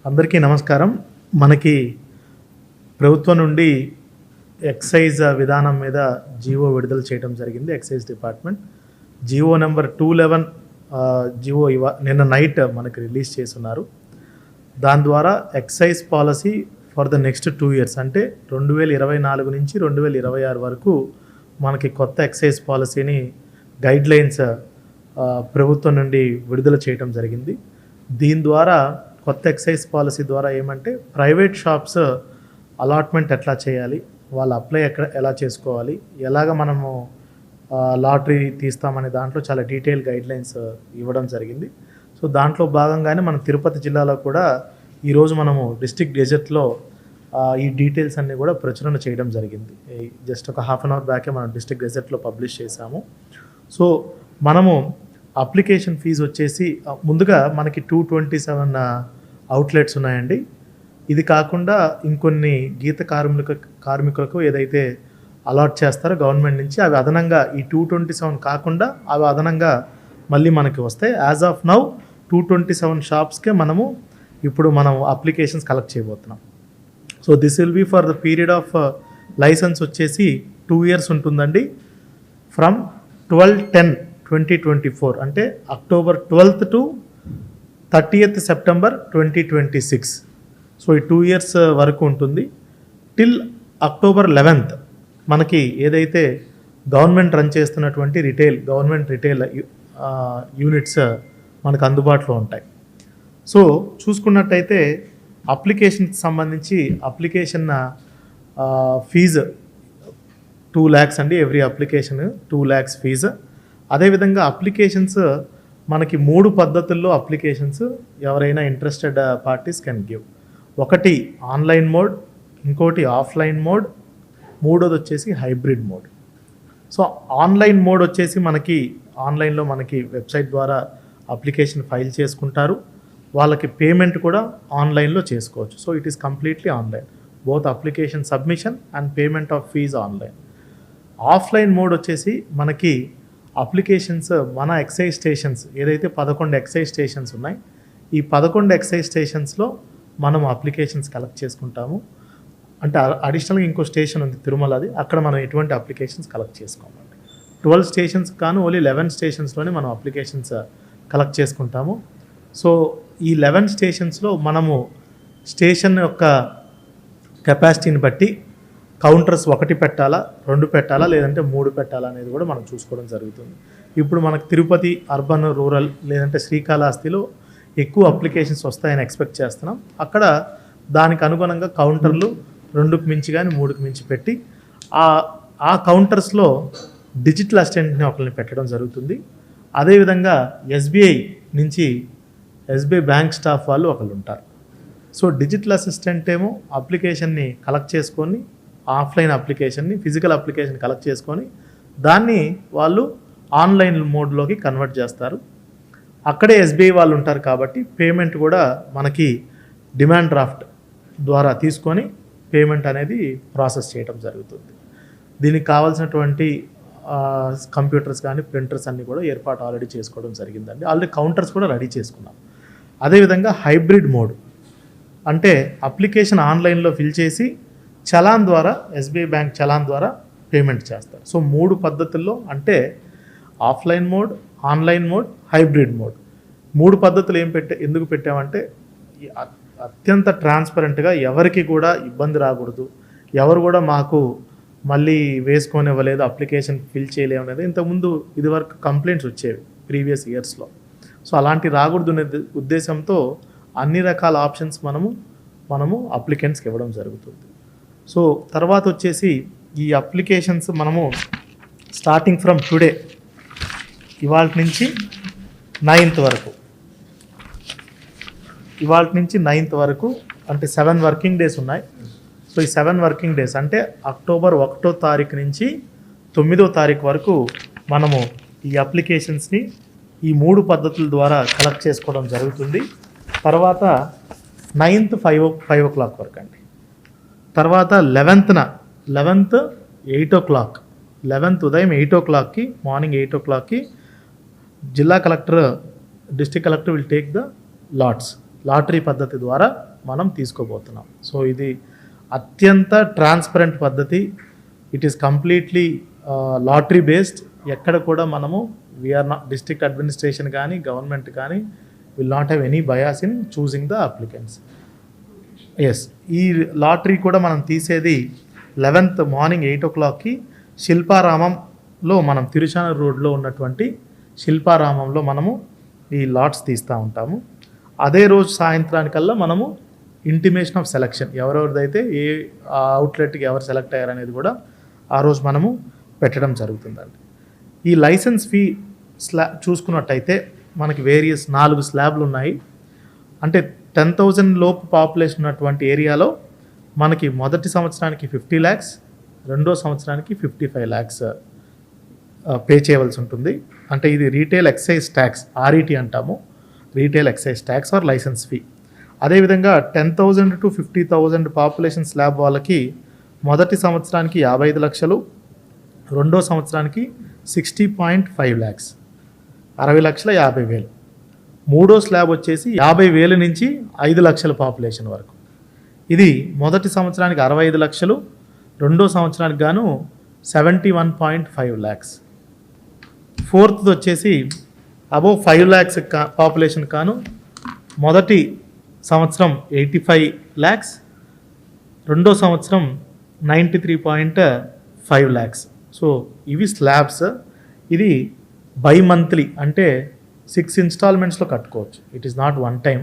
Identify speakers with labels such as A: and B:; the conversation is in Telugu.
A: అందరికీ నమస్కారం. మనకి ప్రభుత్వం నుండి ఎక్సైజ్ విధానం మీద జీవో విడుదల చేయడం జరిగింది. Excise department GO number 211 GO నిన్న నైట్ మనకి రిలీజ్ చేస్తున్నారు. దాని ద్వారా excise policy for the next 2 years అంటే 2024 నుంచి 2026 వరకు మనకి కొత్త ఎక్సైజ్ పాలసీని గైడ్లైన్స్ ప్రభుత్వం నుండి విడుదల చేయడం జరిగింది. దీని ద్వారా కొత్త ఎక్సైజ్ పాలసీ ద్వారా ఏమంటే ప్రైవేట్ షాప్స్ అలాట్మెంట్ ఎట్లా చేయాలి, వాళ్ళు అప్లై ఎలా చేసుకోవాలి, ఎలాగ మనము లాటరీ తీస్తామనే దాంట్లో చాలా డీటెయిల్ గైడ్లైన్స్ ఇవ్వడం జరిగింది. సో దాంట్లో భాగంగానే మన తిరుపతి జిల్లాలో కూడా ఈరోజు మనము డిస్ట్రిక్ట్ గెజెట్లో ఈ డీటెయిల్స్ అన్నీ కూడా ప్రచురణ చేయడం జరిగింది. జస్ట్ ఒక హాఫ్ అన్ అవర్ బ్యాకే మనం డిస్ట్రిక్ట్ గెజెట్లో పబ్లిష్ చేశాము. సో మనము అప్లికేషన్ ఫీజు వచ్చేసి ముందుగా మనకి 227 అవుట్లెట్స్ ఉన్నాయండి. ఇది కాకుండా ఇంకొన్ని గీత కార్మికులకు ఏదైతే అలాట్ చేస్తారో గవర్నమెంట్ నుంచి అవి అదనంగా ఈ 227 కాకుండా అవి అదనంగా మళ్ళీ మనకి వస్తాయి. యాజ్ ఆఫ్ నౌ 227 షాప్స్కే మనం అప్లికేషన్స్ కలెక్ట్ చేయబోతున్నాం. So this will be for the period of license వచ్చేసి 2 years ఉంటుందండి. ఫ్రమ్ 12/10/2024 అంటే October 12th to 30th September 2026. So ఈ 2 years వరకు ఉంటుంది. టిల్ October 11th మనకి ఏదైతే గవర్నమెంట్ రన్ చేస్తున్నటువంటి గవర్నమెంట్ రిటైల్ యూనిట్స్ మనకు అందుబాటులో ఉంటాయి. సో చూసుకున్నట్టయితే అప్లికేషన్కి సంబంధించి అప్లికేషన్ ఫీజు 2 lakhs అండి. Every application 2 lakhs fee. అదేవిధంగా అప్లికేషన్స్ మనకి 3 పద్ధతుల్లో అప్లికేషన్స్ ఎవరైనా ఇంట్రెస్టెడ్ పార్టీస్ కెన్ గివ్. ఒకటి ఆన్లైన్ మోడ్, ఇంకోటి ఆఫ్లైన్ మోడ్, మూడోది వచ్చేసి hybrid mode. So online mode వచ్చేసి ఆన్లైన్లో మనకి వెబ్సైట్ ద్వారా అప్లికేషన్ ఫైల్ చేసుకుంటారు. వాళ్ళకి పేమెంట్ కూడా ఆన్లైన్లో చేసుకోవచ్చు. So it is completely online. Both application submission and payment of fees online. Offline mode వచ్చేసి మనకి అప్లికేషన్స్ మన ఎక్సైజ్ స్టేషన్స్ ఏదైతే 11 ఎక్సైజ్ స్టేషన్స్ ఉన్నాయి, ఈ 11 ఎక్సైజ్ స్టేషన్స్లో మనం అప్లికేషన్స్ కలెక్ట్ చేసుకుంటాము. అంటే అడిషనల్గా ఇంకో స్టేషన్ ఉంది తిరుమలది, అక్కడ మనం ఎటువంటి అప్లికేషన్స్ కలెక్ట్ చేసుకోమండి. 12 స్టేషన్స్ కానీ ఓన్లీ 11 స్టేషన్స్లోనే మనం అప్లికేషన్స్ కలెక్ట్ చేసుకుంటాము. సో ఈ 11 స్టేషన్స్లో మనము స్టేషన్ యొక్క కెపాసిటీని బట్టి కౌంటర్స్ 1 పెట్టాలా, 2 పెట్టాలా, లేదంటే 3 పెట్టాలా అనేది కూడా మనం చూసుకోవడం జరుగుతుంది. ఇప్పుడు మనకు తిరుపతి అర్బన్, రూరల్ లేదంటే శ్రీకాళహస్తిలో ఎక్కువ అప్లికేషన్స్ వస్తాయని ఎక్స్పెక్ట్ చేస్తున్నాం. అక్కడ దానికి అనుగుణంగా కౌంటర్లు 2కి మించి కానీ 3కి మించి పెట్టి ఆ కౌంటర్స్లో డిజిటల్ అసిస్టెంట్ని ఒకరిని పెట్టడం జరుగుతుంది. అదేవిధంగా ఎస్బీఐ నుంచి ఎస్బీఐ బ్యాంక్ స్టాఫ్ వాళ్ళు ఒకళ్ళు ఉంటారు. సో డిజిటల్ అసిస్టెంట్ ఏమో అప్లికేషన్ని కలెక్ట్ చేసుకొని ఆఫ్లైన్ అప్లికేషన్ని ఫిజికల్ అప్లికేషన్ కలెక్ట్ చేసుకొని దాన్ని వాళ్ళు ఆన్లైన్ మోడ్లోకి కన్వర్ట్ చేస్తారు. అక్కడే ఎస్బీఐ వాళ్ళు ఉంటారు కాబట్టి పేమెంట్ కూడా మనకి డిమాండ్ డ్రాఫ్ట్ ద్వారా తీసుకొని పేమెంట్ అనేది ప్రాసెస్ చేయడం జరుగుతుంది. దీనికి కావాల్సినటువంటి కంప్యూటర్స్ కానీ ప్రింటర్స్ అన్నీ కూడా ఏర్పాటు ఆల్రెడీ చేసుకోవడం జరిగిందండి. ఆల్రెడీ కౌంటర్స్ కూడా రెడీ చేసుకున్నాం. అదేవిధంగా హైబ్రిడ్ మోడ్ అంటే అప్లికేషన్ ఆన్లైన్లో ఫిల్ చేసి చలాన్ ద్వారా ఎస్బీఐ బ్యాంక్ చలాన్ ద్వారా పేమెంట్ చేస్తారు. సో 3 పద్ధతుల్లో అంటే offline mode, online mode, hybrid mode 3 పద్ధతులు ఎందుకు పెట్టామంటే అత్యంత ట్రాన్స్పరెంట్గా ఎవరికి కూడా ఇబ్బంది రాకూడదు, ఎవరు కూడా మాకు మళ్ళీ వేసుకొనివ్వలేదు, అప్లికేషన్ ఫిల్ చేయలేము అనేది ఇంతకుముందు ఇదివరకు కంప్లైంట్స్ వచ్చేవి ప్రీవియస్ ఇయర్స్లో. సో అలాంటి రాకూడదు అనే ఉద్దేశంతో అన్ని రకాల ఆప్షన్స్ మనము అప్లికెంట్స్కి ఇవ్వడం జరుగుతుంది. సో తర్వాత వచ్చేసి ఈ అప్లికేషన్స్ మనము స్టార్టింగ్ ఫ్రమ్ టుడే ఇవాళ నుంచి 9th వరకు అంటే 7 వర్కింగ్ డేస్ ఉన్నాయి. సో ఈ 7 వర్కింగ్ డేస్ అంటే October 1వ తారీఖు నుంచి 9వ తారీఖు వరకు మనము ఈ అప్లికేషన్స్ని ఈ 3 పద్ధతుల ద్వారా కలెక్ట్ చేసుకోవడం జరుగుతుంది. తర్వాత 9th 5 o'clock వరకు అండి. తర్వాత 11th 8 o'clock 11th ఉదయం 8 o'clockకి మార్నింగ్ 8 o'clockకి జిల్లా collector district collector will take the lots. Lottery పద్ధతి ద్వారా మనం తీసుకోబోతున్నాం. సో ఇది అత్యంత ట్రాన్స్పరెంట్ పద్ధతి. It is completely lottery based. ఎక్కడ కూడా మనము వీఆర్ నాట్ డిస్ట్రిక్ట్ అడ్మినిస్ట్రేషన్ కానీ గవర్నమెంట్ కానీ will not have any bias in choosing the applicants. Yes, ఈ లాటరీ కూడా మనం తీసేది 11th మార్నింగ్ 8 o'clockకి శిల్పారామంలో, మనం తిరుచానూరు రోడ్లో ఉన్నటువంటి శిల్పారామంలో మనము ఈ లాట్స్ తీస్తూ ఉంటాము. అదే రోజు సాయంత్రానికల్లా మనము ఇంటిమేషన్ ఆఫ్ సెలక్షన్, ఎవరెవరిదైతే ఏ అవుట్లెట్కి ఎవరు సెలెక్ట్ అయ్యారనేది కూడా ఆ రోజు మనము పెట్టడం జరుగుతుందండి. ఈ లైసెన్స్ ఫీ చూసుకున్నట్టయితే మనకి వేరియస్ 4 స్లాబ్లు ఉన్నాయి. అంటే 10,000 లోపు పాపులేషన్ ఉన్నటువంటి ఏరియాలో మనకి మొదటి సంవత్సరానికి 50 lakhs, రెండో సంవత్సరానికి 55 lakhs పే చేయవలసి ఉంటుంది. అంటే ఇది రీటైల్ ఎక్సైజ్ ట్యాక్స్, RET అంటాము, retail excise tax or license fee. అదేవిధంగా 10,000 to 50,000 పాపులేషన్ స్లాబ్ వాళ్ళకి మొదటి సంవత్సరానికి 55 లక్షలు, రెండో సంవత్సరానికి 60.5 lakhs, 60,50,000. మూడో స్లాబ్ వచ్చేసి 50,000 నుంచి 5 లక్షల పాపులేషన్ వరకు. ఇది మొదటి సంవత్సరానికి 65 లక్షలు, రెండో సంవత్సరానికి గాను 71.5 lakhs. ఫోర్త్ వచ్చేసి అబోవ్ 5 lakhs పాపులేషన్ కాను మొదటి సంవత్సరం 85 lakhs, రెండో సంవత్సరం 93.5 lakhs. సో ఇవి స్లాబ్స్. ఇది బై మంత్లీ, అంటే 6 ఇన్స్టాల్మెంట్స్లో కట్టుకోవచ్చు. It is not one time.